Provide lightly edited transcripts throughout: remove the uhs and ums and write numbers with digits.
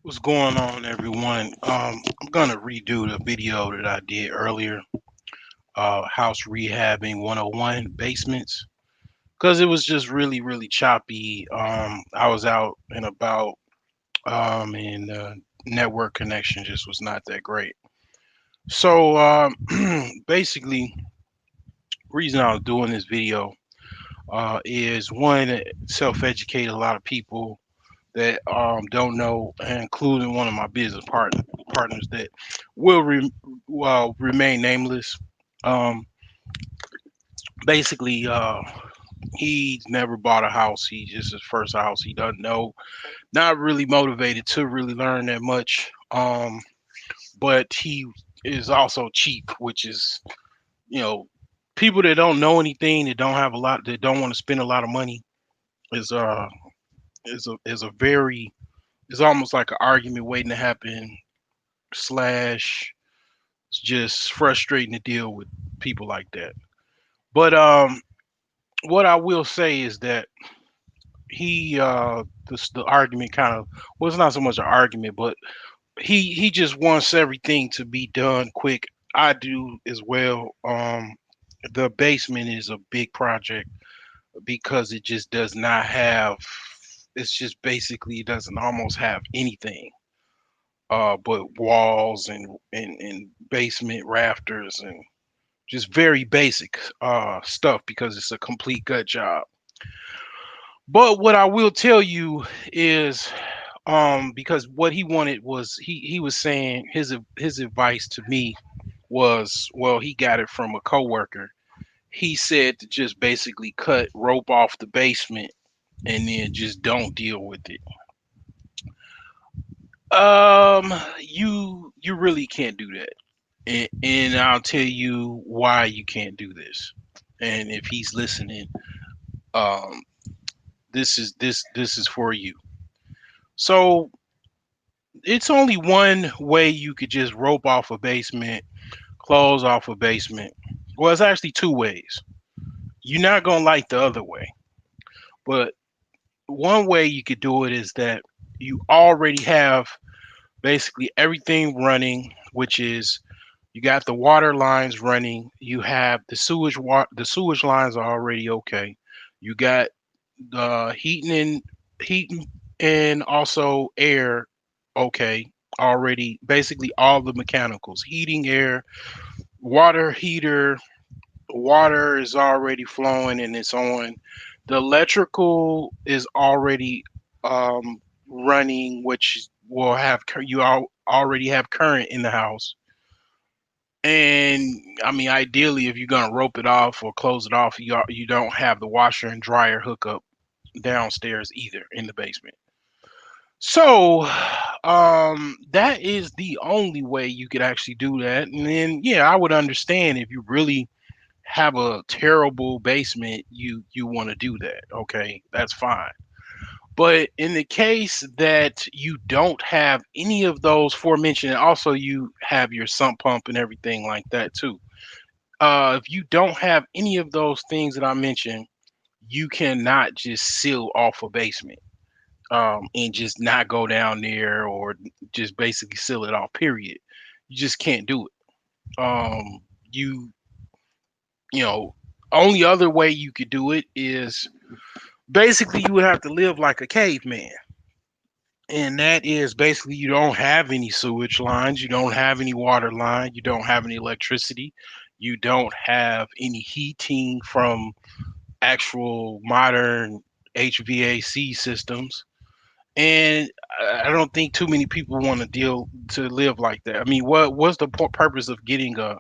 What's going on, everyone? I'm gonna redo the video that I did earlier, house rehabbing 101 basements, because it was just really choppy. I was out and about, and network connection just was not that great. So, basically, reason I was doing this video is one, self-educate a lot of people that don't know, including one of my partners that will remain nameless. Um, basically, he's never bought a house. He just his first house. He doesn't know. Not really motivated to really learn that much. But he is also cheap, which is you know people that don't know anything, that don't have a lot, that don't want to spend a lot of money is is a very it's almost like an argument waiting to happen slash it's just frustrating to deal with people like that. But what I will say is that the argument kind of well, it's not so much an argument, but he just wants everything to be done quick. I do as well. The basement is a big project because it just does not have. It's just basically it doesn't almost have anything. But walls and basement rafters and just very basic stuff because it's a complete gut job. But what I will tell you is because what he wanted was he was saying his advice to me was, well, he got it from a coworker. He said to just basically cut rope off the basement and then just don't deal with it. You really can't do that. And I'll tell you why you can't do this. And if he's listening, um, this is for you. So it's only one way you could just rope off a basement, close off a basement. Well, it's actually two ways. You're not gonna like the other way, but one way you could do it is that you already have basically everything running, which is you got the water lines running. You have the sewage lines are already okay. You got the heating and also air okay already. Basically all the mechanicals, heating, air, water heater, water is already flowing and it's on. The electrical is already running, which will have already have current in the house. And I mean, ideally, if you're gonna rope it off or close it off, you don't have the washer and dryer hookup downstairs either in the basement. So, that is the only way you could actually do that. And then, yeah, I would understand if you really have a terrible basement, you want to do that. Okay, that's fine. But in the case that you don't have any of those forementioned, and also you have your sump pump and everything like that too. If you don't have any of those things that I mentioned, you cannot just seal off a basement and just not go down there or just basically seal it off. Period. You just can't do it. You you know, only other way you could do it is basically you would have to live like a caveman. And that is basically you don't have any sewage lines, you don't have any water line, you don't have any electricity, you don't have any heating from actual modern HVAC systems. And I don't think too many people want to deal to live like that. I mean, what's the purpose of getting a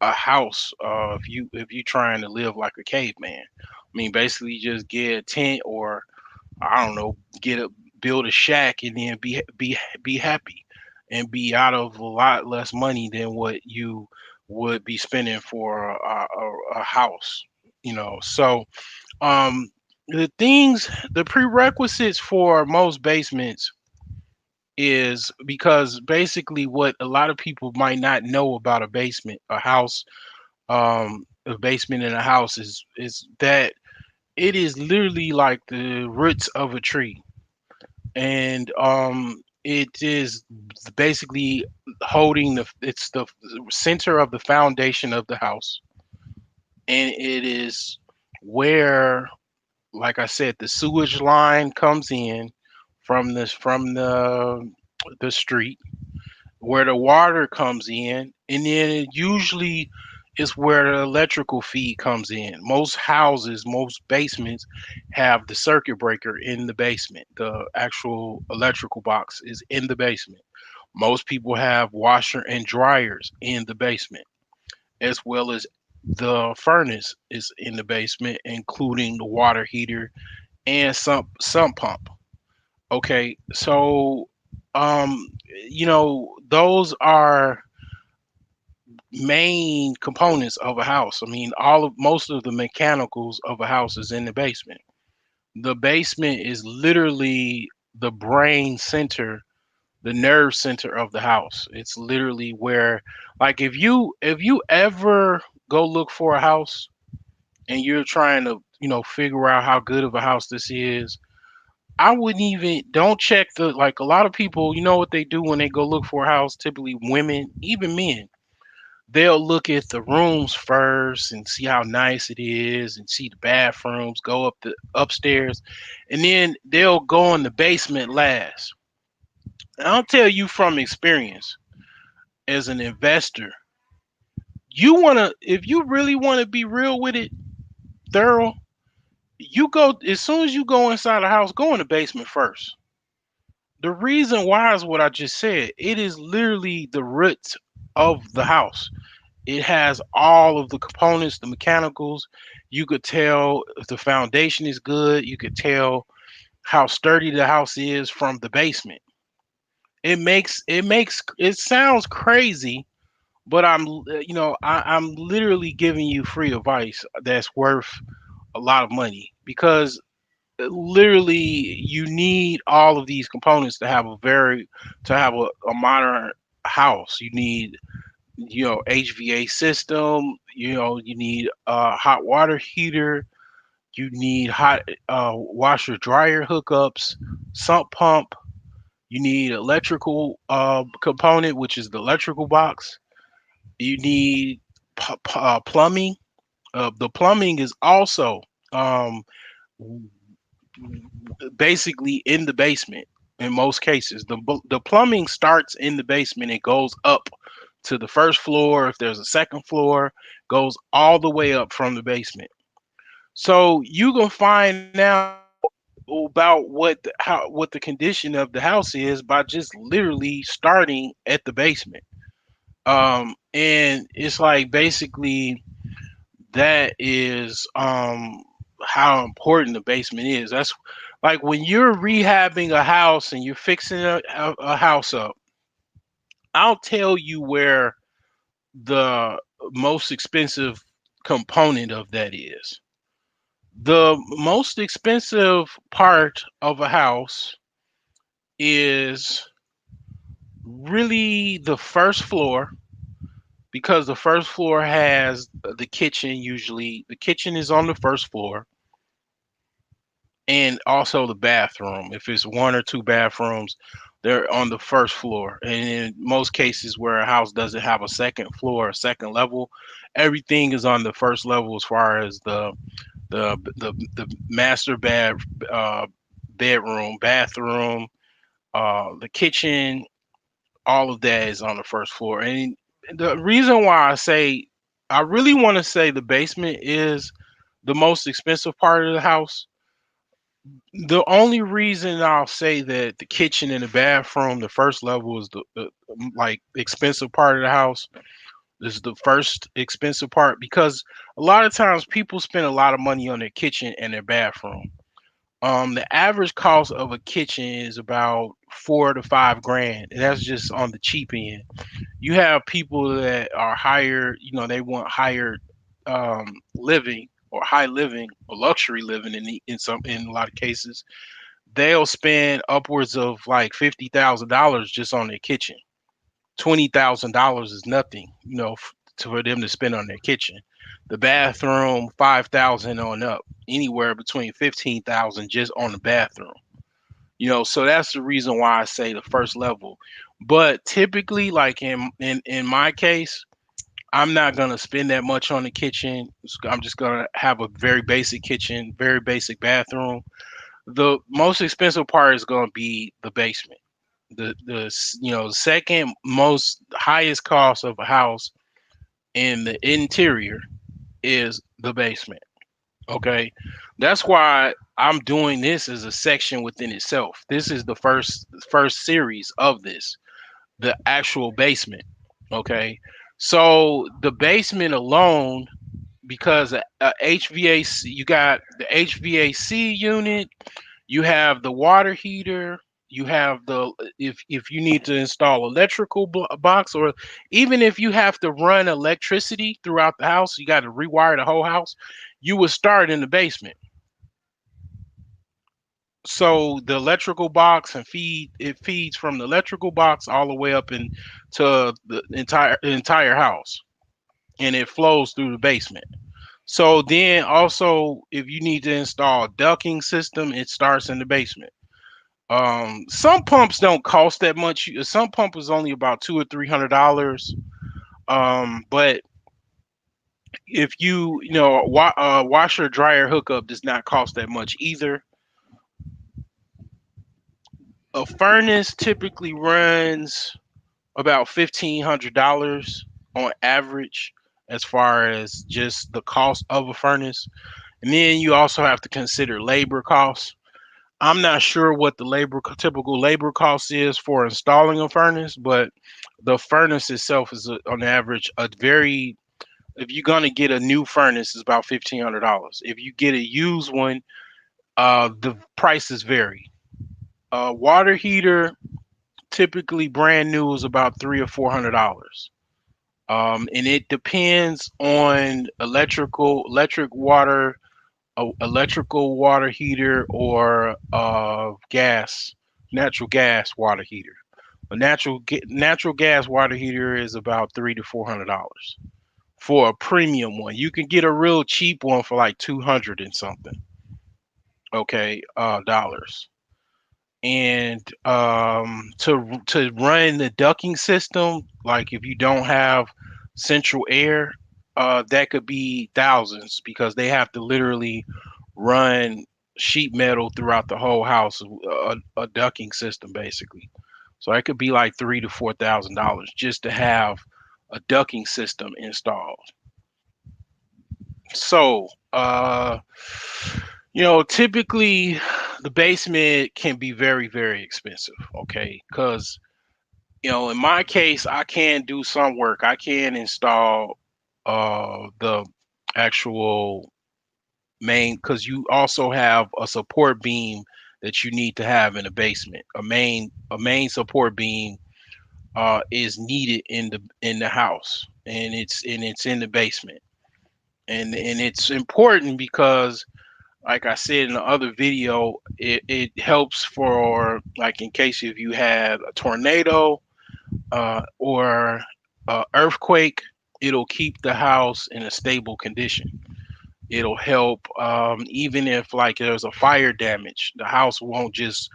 house if you trying to live like a caveman? I mean, basically just get a tent or I don't know, get a build a shack and then be happy and be out of a lot less money than what you would be spending for a house. So um, the prerequisites for most basements is because basically what a lot of people might not know about a house, a basement in a house is that it is literally like the roots of a tree. And it is basically holding it's the center of the foundation of the house, and it is where, like I said, the sewage line comes in from the street, where the water comes in, and then it usually is where the electrical feed comes in. Most houses, most basements have the circuit breaker in the basement. The actual electrical box is in the basement. Most people have washer and dryers in the basement, as well as the furnace is in the basement, including the water heater and sump pump. Okay, so um, those are main components of a house. I mean, most of the mechanicals of a house is in the basement. The basement is literally the brain center, the nerve center of the house. It's literally where, like, if you ever go look for a house and you're trying to, figure out how good of a house this is, I wouldn't even don't check the like a lot of people, you know what they do when they go look for a house, typically women, even men. They'll look at the rooms first and see how nice it is and see the bathrooms, go up the upstairs, and then they'll go in the basement last. And I'll tell you from experience as an investor, if you really want to be real with it, thorough, you go as soon as you go inside the house, go in the basement first. The reason why is what I just said. It is literally the roots of the house. It has all of the components, the mechanicals. You could tell if the foundation is good. You could tell how sturdy the house is from the basement. It sounds crazy, but I'm literally giving you free advice that's worth a lot of money, because literally you need all of these components to have a modern house. You need, HVA system. You need a hot water heater. You need hot washer dryer hookups, sump pump. You need electrical component, which is the electrical box. You need plumbing. The plumbing is also um, basically in the basement in most cases. The plumbing starts in the basement and goes up to the first floor. If there's a second floor, goes all the way up from the basement. So you can find out about what the condition of the house is by just literally starting at the basement. And it's like basically that is how important the basement is. That's like when you're rehabbing a house and you're fixing a house up. I'll tell you where the most expensive component of that is. The most expensive part of a house is really the first floor, because the first floor has the kitchen. Usually the kitchen is on the first floor, and also the bathroom. If it's one or two bathrooms, they're on the first floor. And in most cases where a house doesn't have a second floor, a second level, everything is on the first level as far as the master bedroom, bathroom, the kitchen, all of that is on the first floor. And the reason why I really want to say the basement is the most expensive part of the house. The only reason I'll say that the kitchen and the bathroom, the first level, is the like expensive part of the house. This is the first expensive part, because a lot of times people spend a lot of money on their kitchen and their bathroom. The average cost of a kitchen is about 4 to 5 grand, and that's just on the cheap end. You have people that are higher, they want higher living, or high living, or luxury living in a lot of cases. They'll spend upwards of like $50,000 just on their kitchen. $20,000 is nothing, for them to spend on their kitchen. The bathroom, 5,000 on up, anywhere between 15,000 just on the bathroom. So that's the reason why I say the first level. But typically, like in my case, I'm not gonna spend that much on the kitchen. I'm just gonna have a very basic kitchen, very basic bathroom. The most expensive part is gonna be the basement. The second most highest cost of a house in the interior is the basement. Okay, that's why I'm doing this as a section within itself. This is the first series of this, the actual basement. Okay, so the basement alone, because HVAC, you got the HVAC unit, you have the water heater, you have the if you need to install electrical box, or even if you have to run electricity throughout the house, you got to rewire the whole house. You would start in the basement. So the electrical box and feeds from the electrical box all the way up into the entire house, and it flows through the basement. So then also, if you need to install a ducking system, it starts in the basement. Some pumps don't cost that much. Some pump is only about $200 or $300. But if washer dryer hookup does not cost that much either. A furnace typically runs about $1,500 on average, as far as just the cost of a furnace. And then you also have to consider labor costs. I'm not sure what the typical labor cost is for installing a furnace, but the furnace itself is on average a very if you're gonna get a new furnace, it's about $1,500. If you get a used one, the prices vary. Water heater, typically brand new, is about $300 or $400. And it depends on electrical water heater, or natural gas water heater. A natural gas water heater is about $300 to $400 for a premium one. You can get a real cheap one for like 200 and something. Okay, dollars. And to run the ducting system, like if you don't have central air, that could be thousands, because they have to literally run sheet metal throughout the whole house, a ducting system basically. So it could be like $3,000 to $4,000 just to have a ducting system installed. So, typically the basement can be very, very expensive. Okay, because in my case, I can do some work. I can install the actual main, because you also have a support beam that you need to have in the basement. A main support beam is needed in the house, and it's in the basement, and it's important because, like I said in the other video, it helps for, like, in case if you had a tornado or earthquake, it'll keep the house in a stable condition. It'll help, even if like there's a fire damage, the house won't just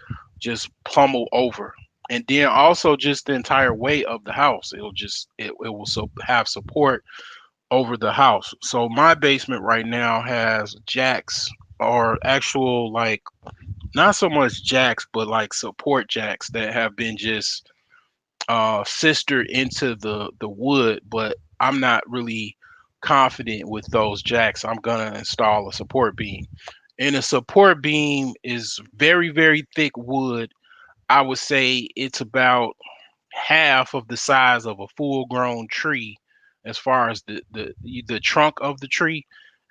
pummel over. And then also just the entire weight of the house, it will have support over the house. So my basement right now has jacks, or actual, like, not so much jacks, but like support jacks that have been just sistered into the wood, but I'm not really confident with those jacks. I'm gonna install a support beam. And a support beam is very, very thick wood. I would say it's about half of the size of a full grown tree, as far as the trunk of the tree.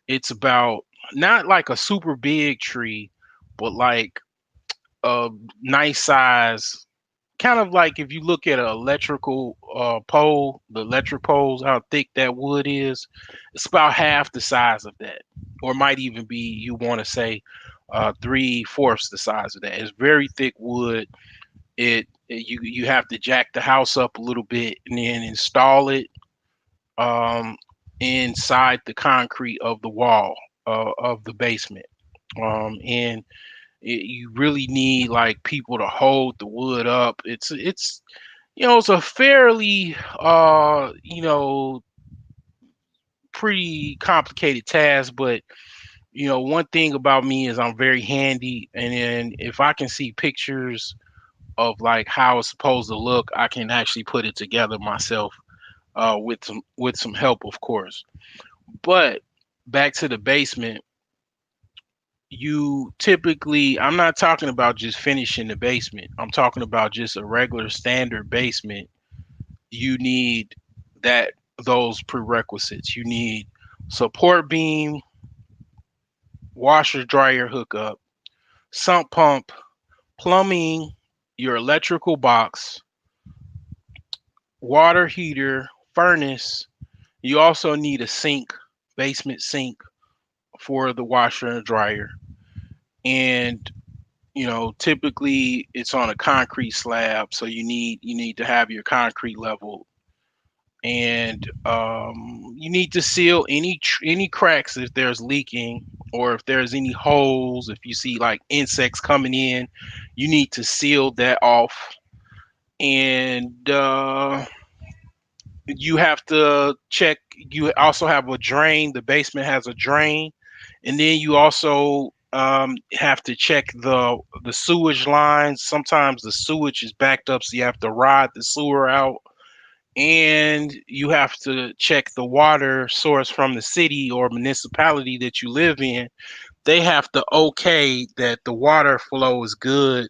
It's about, not like a super big tree, but like a nice size, kind of like if you look at an electrical pole, the electric poles, how thick that wood is. It's about half the size of that, or might even be, you want to say, 3/4 the size of that. It's very thick wood. You have to jack the house up a little bit and then install it um, inside the concrete of the wall of the basement. And You really need like people to hold the wood up. It's it's a fairly pretty complicated task, but one thing about me is I'm very handy, and then if I can see pictures of like how it's supposed to look, I can actually put it together myself, with some help, of course. But back to the basement, you typically, I'm not talking about just finishing the basement. I'm talking about just a regular standard basement. You need that those prerequisites. You need support beam, washer dryer hookup, sump pump, plumbing, your electrical box, water heater, furnace. You also need a sink, basement sink for the washer and dryer. And typically it's on a concrete slab, so you need to have your concrete level, and you need to seal any cracks if there's leaking, or if there's any holes. If you see like insects coming in, you need to seal that off. And you have to check. You also have a drain. The basement has a drain, and then you also have to check the sewage lines. Sometimes the sewage is backed up, so you have to ride the sewer out, and you have to check the water source from the city or municipality that you live in. They have to okay that the water flow is good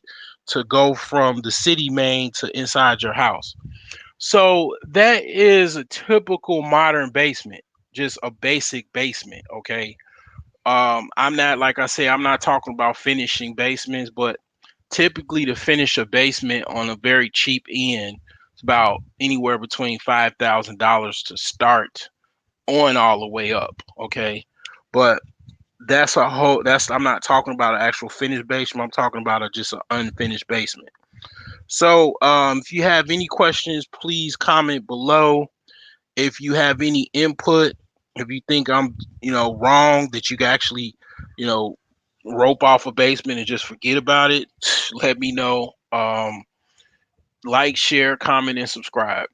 to go from the city main to inside your house. So that is a typical modern basement, just a basic basement. Okay. I'm not, like I say, I'm not talking about finishing basements, but typically to finish a basement on a very cheap end, it's about anywhere between $5,000 to start on all the way up. Okay. But I'm not talking about an actual finished basement. I'm talking about just an unfinished basement. So, if you have any questions, please comment below. If you have any input, if you think I'm, wrong, that you can actually, you know, rope off a basement and just forget about it, let me know. Like, share, comment, and subscribe.